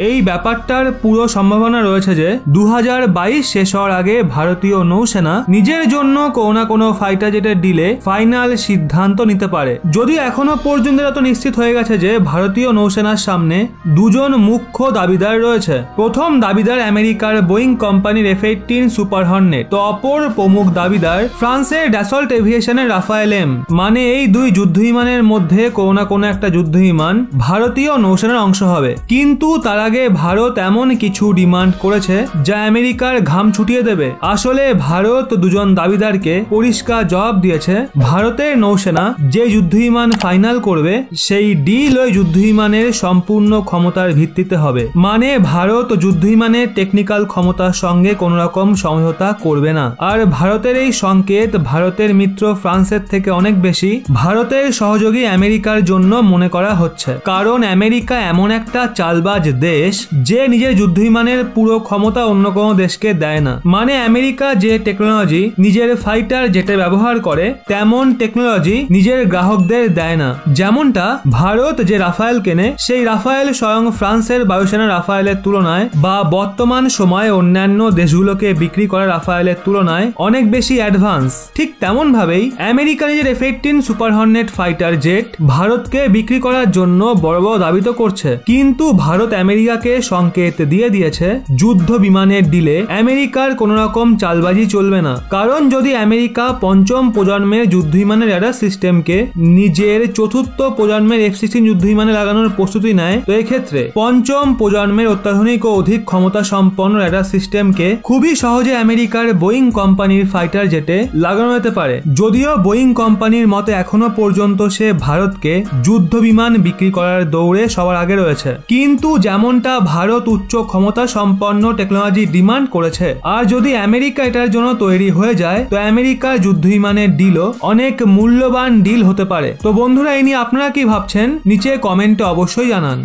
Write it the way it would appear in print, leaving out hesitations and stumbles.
এই ব্যাপারটার পুরো সম্ভাবনা রয়েছে যে 2022 শেষ হওয়ার আগে ভারতীয় নৌসেনা নিজের জন্য কোনো না কোনো ফাইটার জেটের ডিলে ফাইনাল সিদ্ধান্ত নিতে পারে। যদিও এখনো পর্যন্ত এত নিশ্চিত হয়ে গেছে যে ভারতীয় নৌসেনার সামনে দুজন মুখ্য দাবিদার রয়েছে। প্রথম দাবিদার আমেরিকার বোয়িং কোম্পানির F-18 সুপার হর্নেট, তো অপর প্রমুখ দাবিদার ফ্রান্সের ড্যাসল্ট এভিয়েশনের রাফায়েল এম। মানে এই দুই যুদ্ধ বিমানের মধ্যে কোনো না কোনো একটা যুদ্ধ বিমান ভারতীয় নৌসেনার অংশ হবে। কিন্তু তার আগে ভারত এমন কিছু ডিমান্ড করেছে যা আমেরিকার ঘাম ছুটিয়ে দেবে। আসলে ভারত দুজন দাবিদারকে পরিষ্কার জবাব দিয়েছে ভারতের নৌসেনা যে যুদ্ধ বিমান ফাইনাল করবে সেই ডিল ওই যুদ্ধ বিমানের সম্পূর্ণ ক্ষমতার ভিত্তিতে হবে। মানে ভারত যুদ্ধ বিমানের টেকনিক্যাল ক্ষমতার সঙ্গে কোন রকম সমঝোতা করবে না। আর ভারতের এই সংকেত ভারতের মিত্র ফ্রান্সের থেকে অনেক বেশি ভারতের সহযোগী আমেরিকার জন্য মনে করা হচ্ছে। কারণ আমেরিকা এমন একটা চালবাজ দেশ যে নিজের যুদ্ধ বিমানের পুরো ক্ষমতা অন্য কোনো দেশকে দেয় না। মানে আমেরিকা যে টেকনোলজি নিজের ফাইটার জেটে ব্যবহার করে তেমন টেকনোলজি নিজের গ্রাহকদের দেয় না। যেমনটা ভারত যে রাফায়েল কেনে সেই রাফায়েল স্বয়ং ফ্রান্সের বায়ুসেনা রাফায়েলের তুলনায় বা বর্তমান সময়ে অন্যান্য দেশগুলোকে বিক্রি করা রাফায়েলের তুলনায় অনেক বেশি অ্যাডভান্স। ঠিক তেমন ভাবেই আমেরিকা নিজের F-18 super Hornet fighter jet ভারতকে বিক্রি করার জন্য বড় বড় দাবি তো করছে, কিন্তু ভারত আমেরিকাকে সংকেত দিয়ে দিয়েছে যুদ্ধ বিমানের ডিলে আমেরিকার কোন রকম চালবাজি চলবে না। কারণ যদি আমেরিকা পঞ্চম প্রজন্মের যুদ্ধ বিমানের রাডার সিস্টেমকে নিজের চতুর্থ প্রজন্মের F-16 যুদ্ধ বিমানে লাগানোর প্রস্তুতি নেয়, তো এক্ষেত্রে পঞ্চম প্রজন্মের অত্যাধুনিক ও অধিক ক্ষমতা সম্পন্ন রাডার সিস্টেমকে খুবই সহজে আমেরিকার বোয়িং কোম্পানির ফাইটার জেটে লাগানো যেতে পারে। যদিও বোয়িং কোম্পানির মতে এখনো পর্যন্ত সে ভারতকে যুদ্ধ বিমান বিক্রি করার দৌড়ে সবার আগে রয়েছে, কিন্তু যেমনটা ভারত উচ্চ ক্ষমতা সম্পন্ন টেকনোলজি ডিমান্ড করেছে আর যদি আমেরিকা এটার জন্য তৈরি হয়ে যায় তো আমেরিকার যুদ্ধ বিমানের ডিলও অনেক মূল্যবান ডিল হতে পারে। তো বন্ধুরা, এই নিয়ে আপনারা কি ভাবছেন নিচে কমেন্টে অবশ্যই জানান।